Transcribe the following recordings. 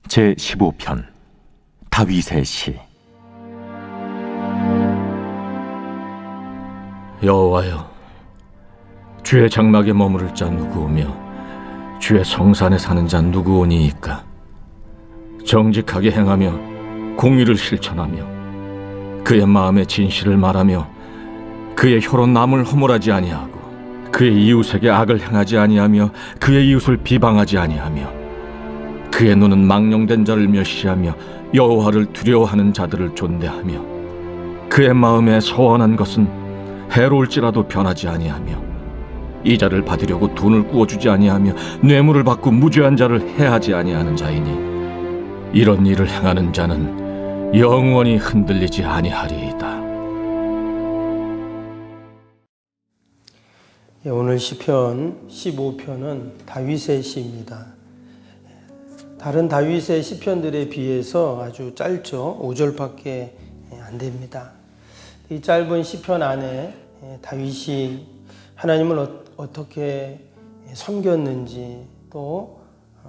제15편 다윗의 시. 여호와여, 주의 장막에 머무를 자 누구오며 주의 성산에 사는 자 누구오니이까? 정직하게 행하며 공의를 실천하며 그의 마음의 진실을 말하며 그의 혀로 남을 허물하지 아니하고 그의 이웃에게 악을 행하지 아니하며 그의 이웃을 비방하지 아니하며 그의 눈은 망령된 자를 멸시하며 여호와를 두려워하는 자들을 존대하며 그의 마음에 서원한 것은 해로울지라도 변하지 아니하며 이자를 받으려고 돈을 구워주지 아니하며 뇌물을 받고 무죄한 자를 해하지 아니하는 자이니 이런 일을 행하는 자는 영원히 흔들리지 아니하리이다. 오늘 시편 15편은 다윗의 시입니다. 다른 다윗의 시편들에 비해서 아주 짧죠. 5절밖에 안 됩니다. 이 짧은 시편 안에 다윗이 하나님을 어떻게 섬겼는지, 또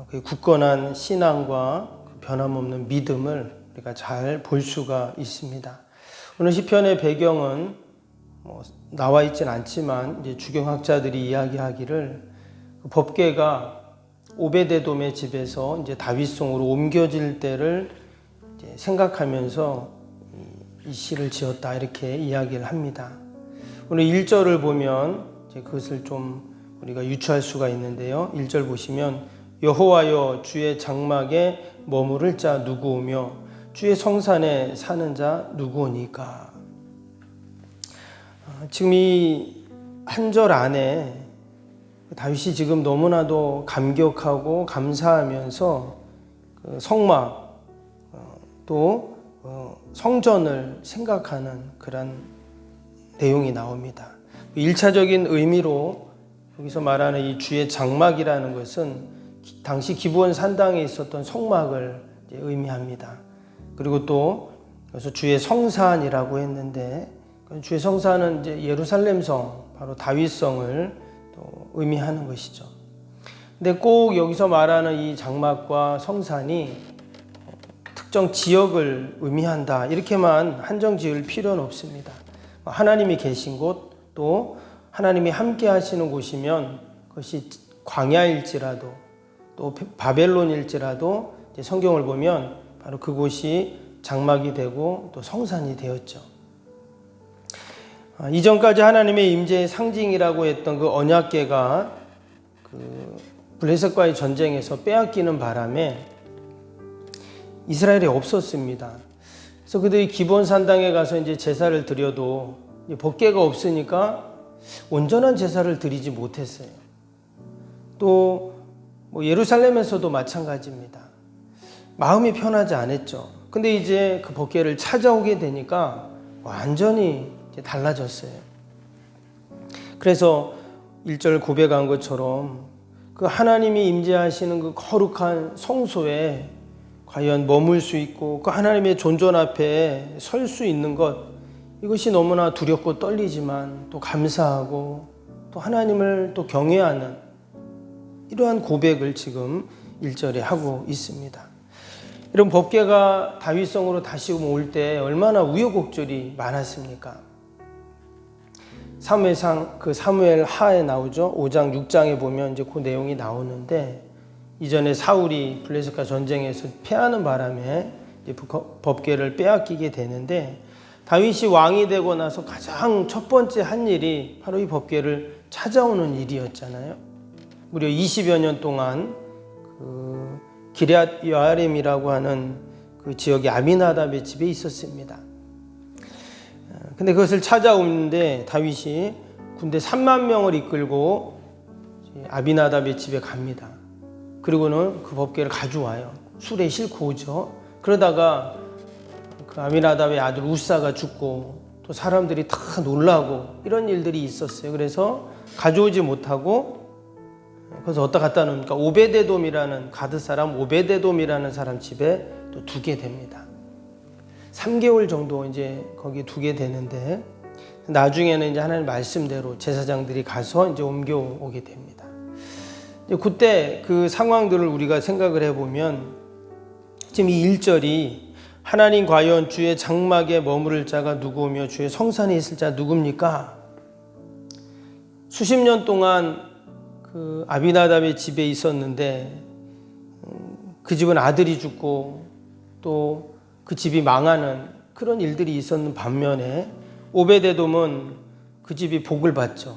그의 굳건한 신앙과 변함없는 믿음을 우리가 잘 볼 수가 있습니다. 오늘 시편의 배경은 나와 있진 않지만 이제 주경학자들이 이야기하기를 법궤가 오베데돔의 집에서 이제 다윗성으로 옮겨질 때를 이제 생각하면서 이 시를 지었다, 이렇게 이야기를 합니다. 오늘 1절을 보면 이제 그것을 좀 우리가 유추할 수가 있는데요. 1절 보시면 여호와여, 주의 장막에 머무를 자 누구오며 주의 성산에 사는 자 누구오니까? 지금 이 한 절 안에 다윗이 지금 너무나도 감격하고 감사하면서 그 성막 또 성전을 생각하는 그런 내용이 나옵니다. 1차적인 의미로 여기서 말하는 이 주의 장막이라는 것은 당시 기브온 산당에 있었던 성막을 의미합니다. 그리고 또 그래서 주의 성산이라고 했는데, 주의 성산은 이제 예루살렘 성, 바로 다윗성을 또 의미하는 것이죠. 근데 꼭 여기서 말하는 이 장막과 성산이 특정 지역을 의미한다, 이렇게만 한정 지을 필요는 없습니다. 하나님이 계신 곳, 또 하나님이 함께 하시는 곳이면 그것이 광야일지라도 또 바벨론일지라도 이제 성경을 보면 바로 그곳이 장막이 되고 또 성산이 되었죠. 이전까지 하나님의 임재의 상징이라고 했던 그 언약궤가 그 블레셋과의 전쟁에서 빼앗기는 바람에 이스라엘에 없었습니다. 그래서 그들이 기브온 산당에 가서 이제 제사를 드려도 법궤가 없으니까 온전한 제사를 드리지 못했어요. 또 예루살렘에서도 마찬가지입니다. 마음이 편하지 않았죠. 근데 이제 그 법궤를 찾아오게 되니까 완전히 이제 달라졌어요. 그래서 1절 고백한 것처럼 그 하나님이 임재하시는 그 거룩한 성소에 과연 머물 수 있고 그 하나님의 존전 앞에 설 수 있는 것, 이것이 너무나 두렵고 떨리지만 또 감사하고 또 하나님을 또 경외하는 이러한 고백을 지금 1절에 하고 있습니다. 이런 법궤가 다윗성으로 다시 올 때 얼마나 우여곡절이 많았습니까? 사무엘상 그 사무엘 하에 나오죠. 5장 6장에 보면 이제 그 내용이 나오는데, 이전에 사울이 블레셋과 전쟁에서 패하는 바람에 이제 법궤를 빼앗기게 되는데, 다윗이 왕이 되고 나서 가장 첫 번째 한 일이 바로 이 법궤를 찾아오는 일이었잖아요. 무려 20여 년 동안 그 기럇 여아림이라고 하는 그 지역의 아비나답의 집에 있었습니다. 근데 그것을 찾아오는데 다윗이 군대 3만 명을 이끌고 아비나답의 집에 갑니다. 그리고는 그 법궤를 가져와요. 술에 싣고 오죠. 그러다가 그 아비나답의 아들 우사가 죽고 또 사람들이 다 놀라고 이런 일들이 있었어요. 그래서 가져오지 못하고 그래서 어디다 갖다 놓으니까 오베데돔이라는 가드 사람 오베데돔이라는 사람 집에 또 두게 됩니다. 3개월 정도 이제 거기 두게 되는데, 나중에는 이제 하나님 말씀대로 제사장들이 가서 이제 옮겨오게 됩니다. 그때 그 상황들을 우리가 생각을 해보면 지금 이 1절이 하나님 과연 주의 장막에 머무를 자가 누구며 주의 성산에 있을 자 누굽니까? 수십 년 동안 그 아비나답의 집에 있었는데 그 집은 아들이 죽고 또 그 집이 망하는 그런 일들이 있었는 반면에 오베데돔은 그 집이 복을 받죠.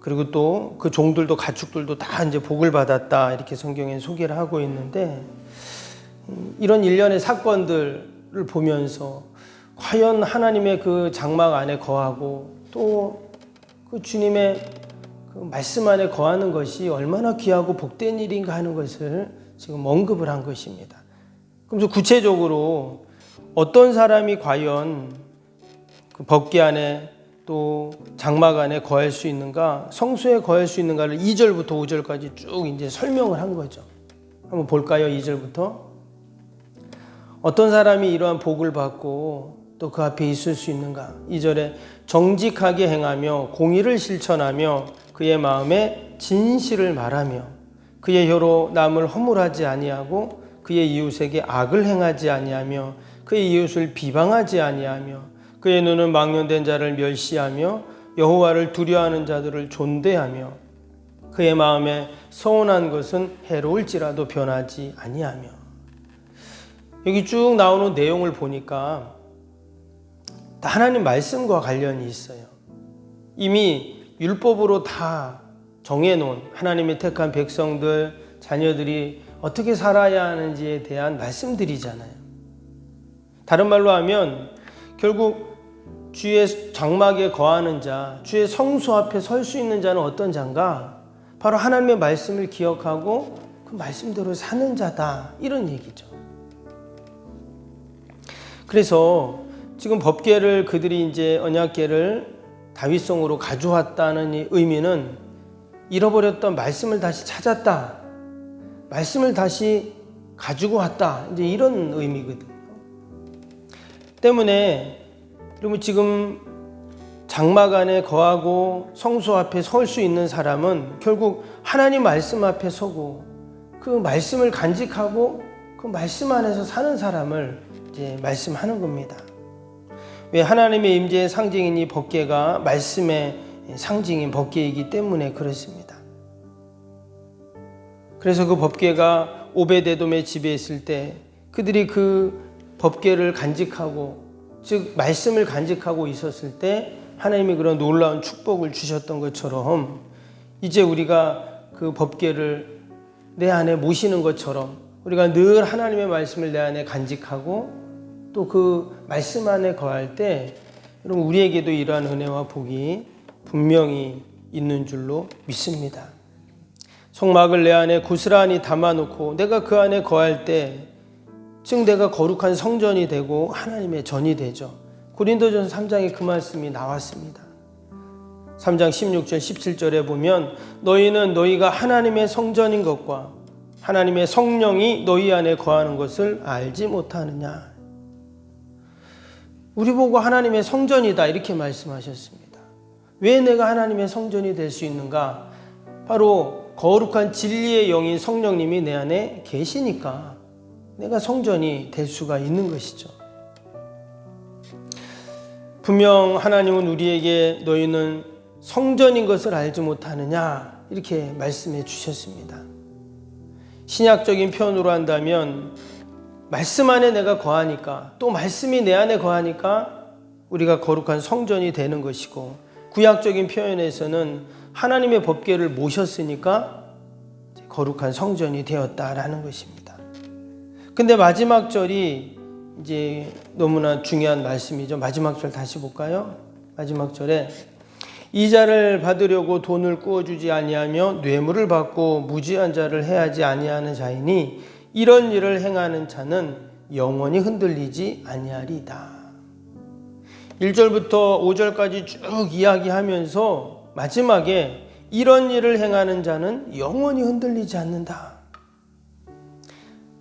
그리고 또 그 종들도 가축들도 다 이제 복을 받았다 이렇게 성경에 소개를 하고 있는데 이런 일련의 사건들을 보면서 과연 하나님의 그 장막 안에 거하고 또 그 주님의 그 말씀 안에 거하는 것이 얼마나 귀하고 복된 일인가 하는 것을 지금 언급을 한 것입니다. 그럼 구체적으로 어떤 사람이 과연 그 법궤 안에 또 장막 안에 거할 수 있는가, 성소에 거할 수 있는가를 2절부터 5절까지 쭉 이제 설명을 한 거죠. 한번 볼까요? 2절부터. 어떤 사람이 이러한 복을 받고 또 그 앞에 있을 수 있는가? 2절에 정직하게 행하며 공의를 실천하며 그의 마음에 진실을 말하며 그의 혀로 남을 허물하지 아니하고 그의 이웃에게 악을 행하지 아니하며 그의 이웃을 비방하지 아니하며 그의 눈은 망령된 자를 멸시하며 여호와를 두려워하는 자들을 존대하며 그의 마음에 서운한 것은 해로울지라도 변하지 아니하며. 여기 쭉 나오는 내용을 보니까 다 하나님 말씀과 관련이 있어요. 이미 율법으로 다 정해놓은 하나님의 택한 백성들, 자녀들이 어떻게 살아야 하는지에 대한 말씀들이잖아요. 다른 말로 하면 결국 주의 장막에 거하는 자, 주의 성소 앞에 설 수 있는 자는 어떤 자인가? 바로 하나님의 말씀을 기억하고 그 말씀대로 사는 자다, 이런 얘기죠. 그래서 지금 법궤를 그들이 이제 언약궤를 다윗성으로 가져왔다는 이 의미는 잃어버렸던 말씀을 다시 찾았다, 말씀을 다시 가지고 왔다, 이제 이런 의미거든요. 때문에 그러면 지금 장막 안에 거하고 성소 앞에 설 수 있는 사람은 결국 하나님 말씀 앞에 서고 그 말씀을 간직하고 그 말씀 안에서 사는 사람을 이제 말씀하는 겁니다. 왜? 하나님의 임재의 상징인 이 법궤가 말씀의 상징인 법궤이기 때문에 그렇습니다. 그래서 그 법궤가 오베데돔의 집에 있을 때 그들이 그 법궤를 간직하고, 즉 말씀을 간직하고 있었을 때 하나님이 그런 놀라운 축복을 주셨던 것처럼 이제 우리가 그 법궤를 내 안에 모시는 것처럼 우리가 늘 하나님의 말씀을 내 안에 간직하고 또 그 말씀 안에 거할 때 여러분 우리에게도 이러한 은혜와 복이 분명히 있는 줄로 믿습니다. 성막을 내 안에 고스란히 담아놓고 내가 그 안에 거할 때 즉 내가 거룩한 성전이 되고 하나님의 전이 되죠. 고린도전서 3장에 그 말씀이 나왔습니다. 3장 16절 17절에 보면 너희는 너희가 하나님의 성전인 것과 하나님의 성령이 너희 안에 거하는 것을 알지 못하느냐. 우리 보고 하나님의 성전이다 이렇게 말씀하셨습니다. 왜 내가 하나님의 성전이 될 수 있는가? 바로 거룩한 진리의 영인 성령님이 내 안에 계시니까 내가 성전이 될 수가 있는 것이죠. 분명 하나님은 우리에게 너희는 성전인 것을 알지 못하느냐 이렇게 말씀해 주셨습니다. 신약적인 표현으로 한다면 말씀 안에 내가 거하니까 또 말씀이 내 안에 거하니까 우리가 거룩한 성전이 되는 것이고, 구약적인 표현에서는 하나님의 법궤를 모셨으니까 거룩한 성전이 되었다라는 것입니다. 근데 마지막 절이 이제 너무나 중요한 말씀이죠. 마지막 절 다시 볼까요? 마지막 절에 이자를 받으려고 돈을 꾸어주지 아니하며 뇌물을 받고 무지한 자를 해하지 아니하는 자이니 이런 일을 행하는 자는 영원히 흔들리지 아니하리다. 1절부터 5절까지 쭉 이야기하면서 마지막에 이런 일을 행하는 자는 영원히 흔들리지 않는다.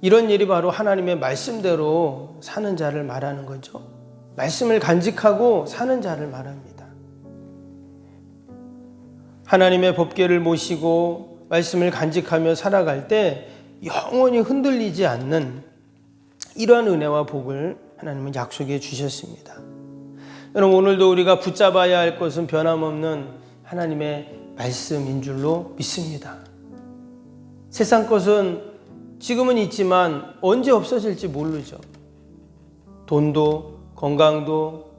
이런 일이 바로 하나님의 말씀대로 사는 자를 말하는 거죠. 말씀을 간직하고 사는 자를 말합니다. 하나님의 법궤를 모시고 말씀을 간직하며 살아갈 때 영원히 흔들리지 않는 이러한 은혜와 복을 하나님은 약속해 주셨습니다. 여러분, 오늘도 우리가 붙잡아야 할 것은 변함없는 하나님의 말씀인 줄로 믿습니다. 세상 것은 지금은 있지만 언제 없어질지 모르죠. 돈도, 건강도,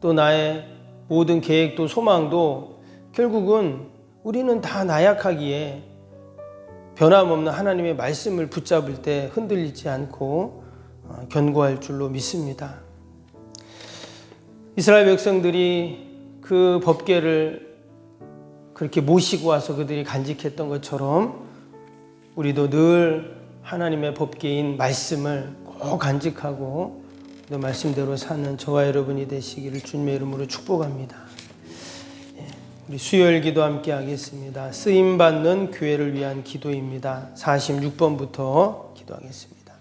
또 나의 모든 계획도, 소망도 결국은 우리는 다 나약하기에 변함없는 하나님의 말씀을 붙잡을 때 흔들리지 않고 견고할 줄로 믿습니다. 이스라엘 백성들이 그 법궤를 그렇게 모시고 와서 그들이 간직했던 것처럼 우리도 늘 하나님의 법궤인 말씀을 꼭 간직하고 그 말씀대로 사는 저와 여러분이 되시기를 주님의 이름으로 축복합니다. 우리 수요일 기도 함께 하겠습니다. 쓰임받는 교회를 위한 기도입니다. 46번부터 기도하겠습니다.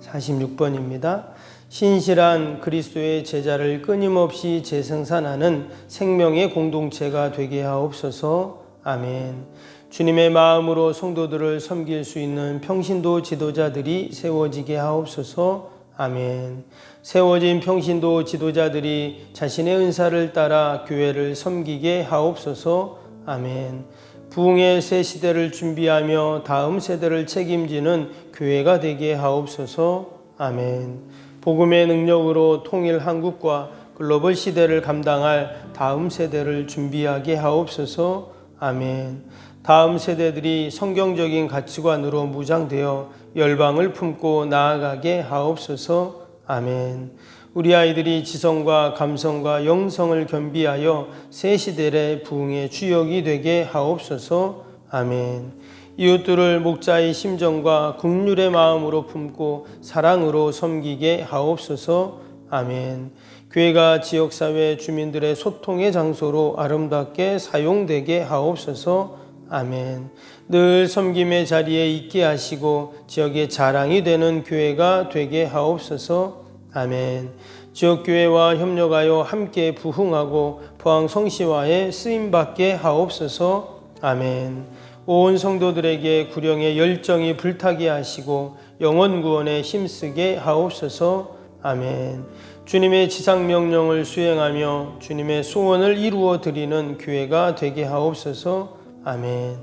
46번입니다. 신실한 그리스도의 제자를 끊임없이 재생산하는 생명의 공동체가 되게 하옵소서. 아멘. 주님의 마음으로 성도들을 섬길 수 있는 평신도 지도자들이 세워지게 하옵소서. 아멘. 세워진 평신도 지도자들이 자신의 은사를 따라 교회를 섬기게 하옵소서. 아멘. 부흥의 새 시대를 준비하며 다음 세대를 책임지는 교회가 되게 하옵소서. 아멘. 복음의 능력으로 통일 한국과 글로벌 시대를 감당할 다음 세대를 준비하게 하옵소서. 아멘. 다음 세대들이 성경적인 가치관으로 무장되어 열방을 품고 나아가게 하옵소서. 아멘. 우리 아이들이 지성과 감성과 영성을 겸비하여 새 시대의 부흥의 주역이 되게 하옵소서. 아멘. 이웃들을 목자의 심정과 긍휼의 마음으로 품고 사랑으로 섬기게 하옵소서. 아멘. 교회가 지역사회 주민들의 소통의 장소로 아름답게 사용되게 하옵소서. 아멘. 늘 섬김의 자리에 있게 하시고 지역의 자랑이 되는 교회가 되게 하옵소서. 아멘. 지역교회와 협력하여 함께 부흥하고 포항 성시화에 쓰임받게 하옵소서. 아멘. 온 성도들에게 구령의 열정이 불타게 하시고 영혼 구원에 힘쓰게 하옵소서. 아멘. 주님의 지상명령을 수행하며 주님의 소원을 이루어 드리는 교회가 되게 하옵소서. 아멘.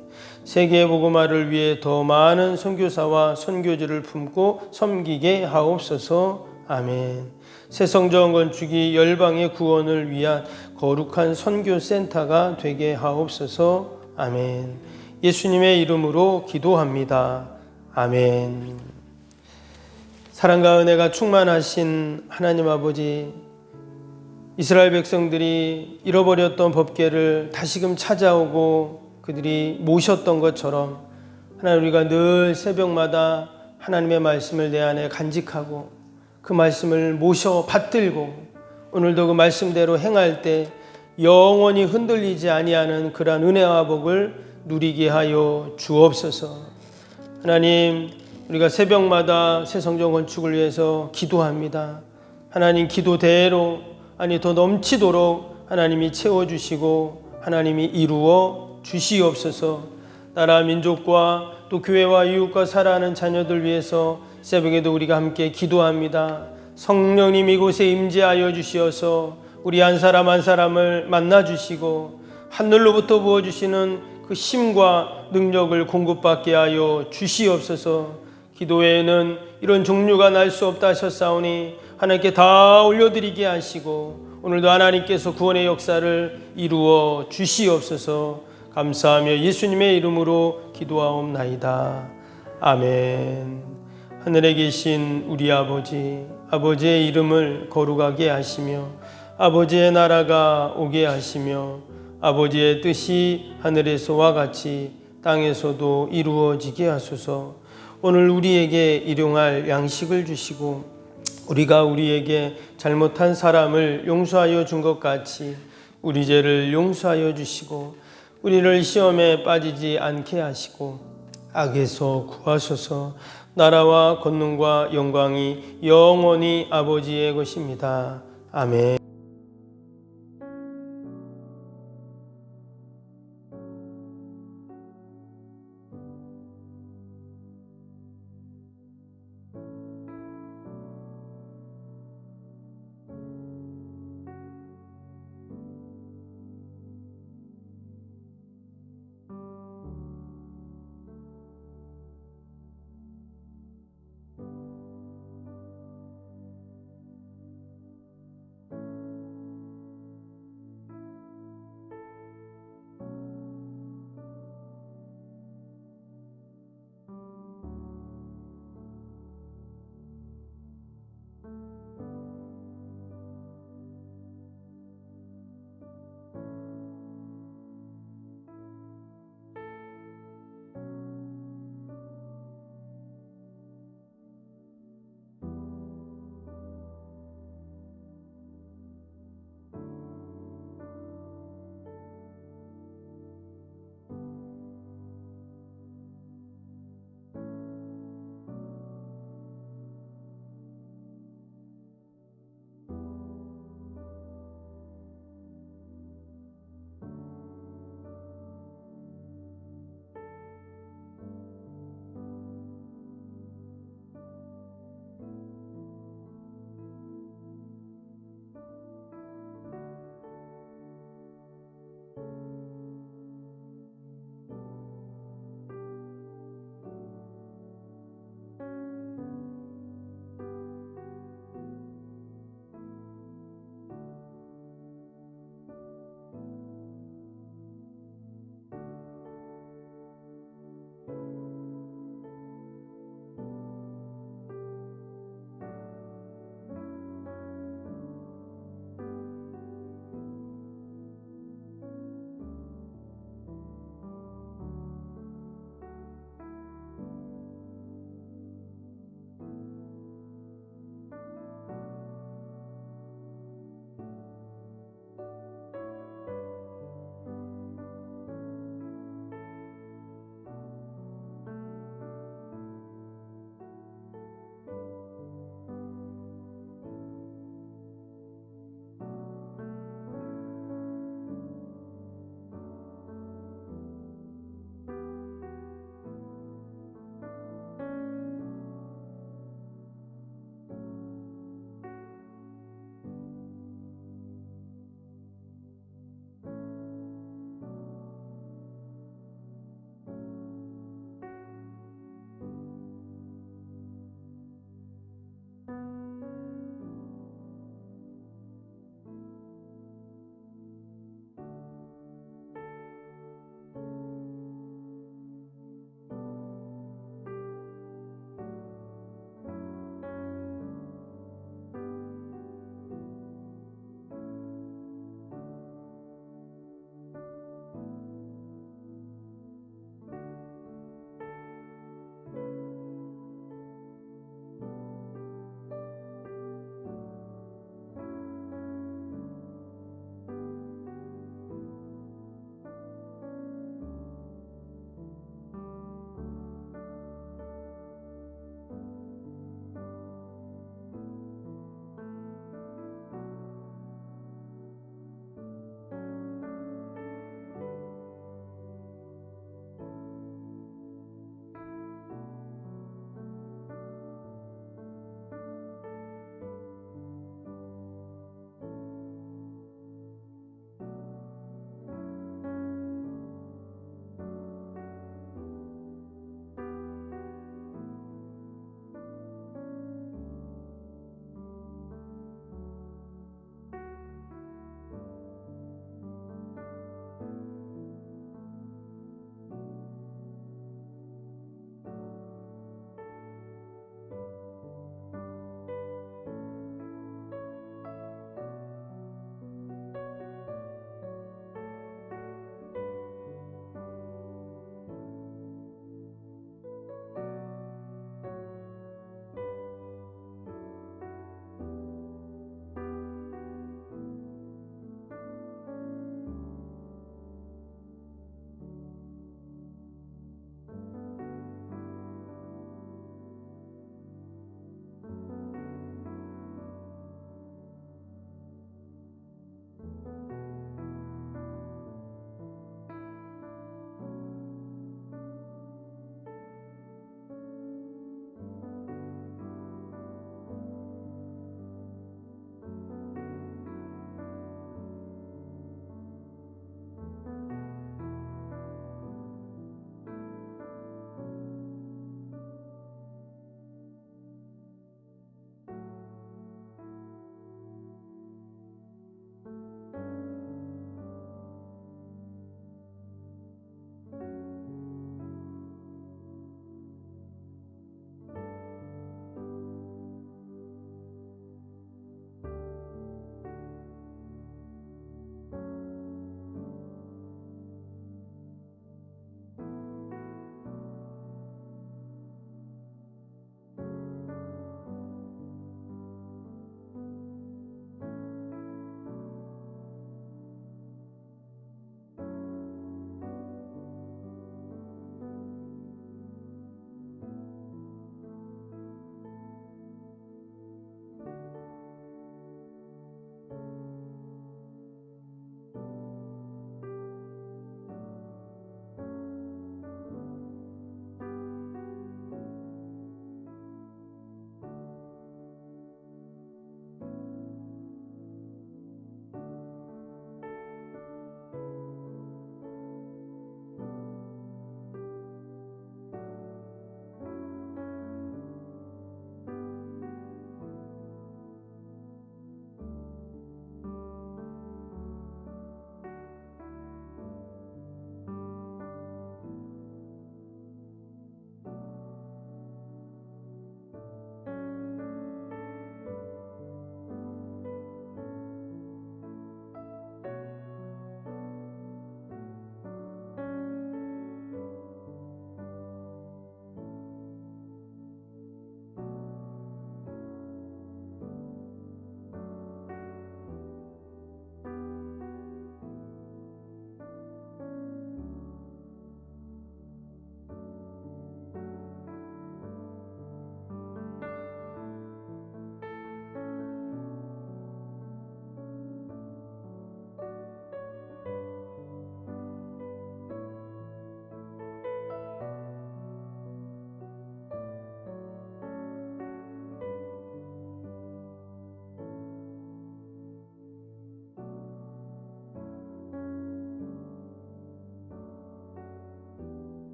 세계 복음화를 위해 더 많은 선교사와 선교지를 품고 섬기게 하옵소서. 아멘. 새성전 건축이 열방의 구원을 위한 거룩한 선교센터가 되게 하옵소서. 아멘. 예수님의 이름으로 기도합니다. 아멘. 사랑과 은혜가 충만하신 하나님 아버지, 이스라엘 백성들이 잃어버렸던 법궤를 다시금 찾아오고 그들이 모셨던 것처럼 하나님, 우리가 늘 새벽마다 하나님의 말씀을 내 안에 간직하고 그 말씀을 모셔 받들고 오늘도 그 말씀대로 행할 때 영원히 흔들리지 아니하는 그러한 은혜와 복을 누리게 하여 주옵소서. 하나님, 우리가 새벽마다 새 성전 건축을 위해서 기도합니다. 하나님, 기도대로 더 넘치도록 하나님이 채워주시고 하나님이 이루어 주시옵소서. 나라 민족과 또 교회와 이웃과 살아가는 자녀들 위해서 새벽에도 우리가 함께 기도합니다. 성령님 이곳에 임재하여 주시어서 우리 한 사람 한 사람을 만나 주시고 하늘로부터 부어주시는 그 힘과 능력을 공급받게 하여 주시옵소서. 기도회에는 이런 종류가 날 수 없다 하셨사오니 하나님께 다 올려드리게 하시고 오늘도 하나님께서 구원의 역사를 이루어 주시옵소서. 감사하며 예수님의 이름으로 기도하옵나이다. 아멘. 하늘에 계신 우리 아버지, 아버지의 이름을 거룩하게 하시며 아버지의 나라가 오게 하시며 아버지의 뜻이 하늘에서와 같이 땅에서도 이루어지게 하소서. 오늘 우리에게 일용할 양식을 주시고 우리가 우리에게 잘못한 사람을 용서하여 준 것 같이 우리 죄를 용서하여 주시고 우리를 시험에 빠지지 않게 하시고 악에서 구하소서. 나라와 권능과 영광이 영원히 아버지의 것입니다. 아멘.